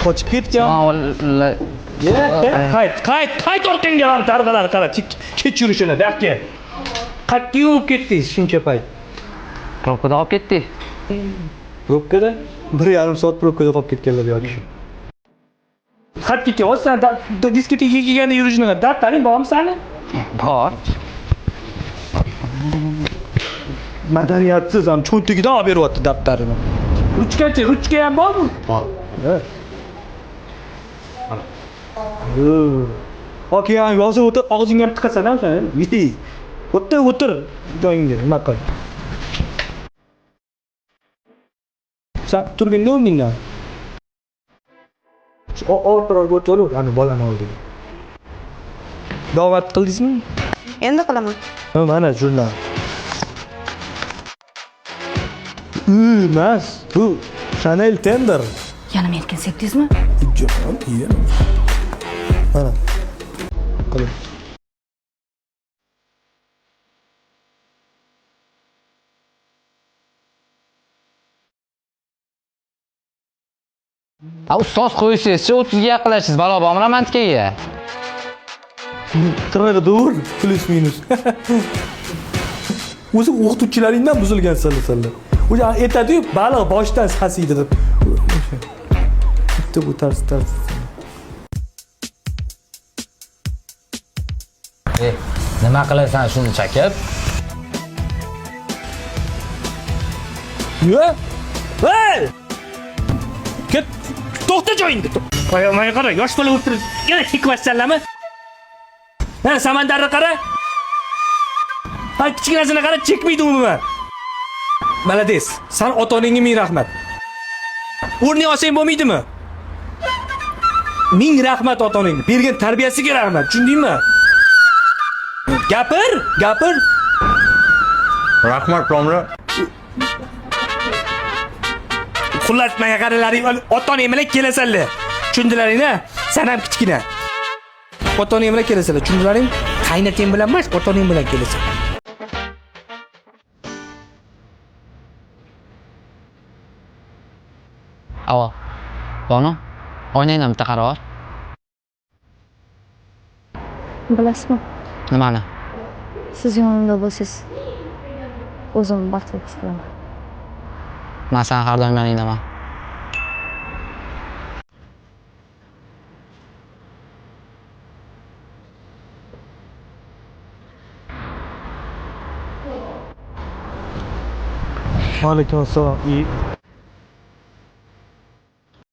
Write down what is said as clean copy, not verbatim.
Qochib ketgan. Qayt orqangga tarqalar, kech yurishini, daqqa. Qayerga yurib ketdingiz shuncha payt? Probkada olib ketdik. Probkada? 1,5 soat probkada qolib ketganlar yoki. Qayerga ketyapsan? Sen diskotekaga kelganda yurishini daftaring bormi seni? Bor. Madaniyatsiz ham cho'ntagidan olib beryapti daftarini. Ruchka ham bormi? Bor. Okean yozib o'tir, og'zingga ham tiqasan-a sen. Yeti. O'tir. Joyingga nima qil. Sen turganda o'rningdan. O'tirib o'tir, ana bolani oldiga. Da'vat qildingizmi? Endi qilaman. Mana jurnal. Emas, bu Chanel tender. Yana men ketdingizmi? Yo'q, iya. Mana. Qiling. Ustoz qo'yishingiz-chi, 30 ga yaqinlashingiz balo bormi romantikaga? Qirg'i dur, plus minus. O'zi o'qituvchilaringdan buzilgan salla. O'sha aytadi-yu, baliq boshdan sasiydi deb. Bitta bu tars. Nima qilasan shuni chakib? Yo! Hey! Ket, to'xta joyingda. Qo'yamay qara, yosh bola o'tirib, yana tekvashsanlarmi? Ha, samandarni qara. Ha, kichkinasini qara, chekmaydi umuman. Malades, sen ota-onangga ming rahmat. O'rning olsang bo'lmaydimi? Ming rahmat ota-onangga. Bergan tarbiyasiga rahmat, tushundingmi? Gapir. Rahmat, Promra. Xullas, menga qaralaring, ota-onang bilan kelasanlar. Tushundilaring-a? Sen ham kichkina. Ota-onang bilan kelasanlar, tushundilaring? Qaynating bilan emas, ota-onang bilan kelasan. Avo. Bono. O'ynayman bitta qaror. Bilasizmi? Nimani? Siz yonimda bo'lsangiz, o'zim baxtli his qilaman. Men seni har doim yoningdaman. Alaykum assalom.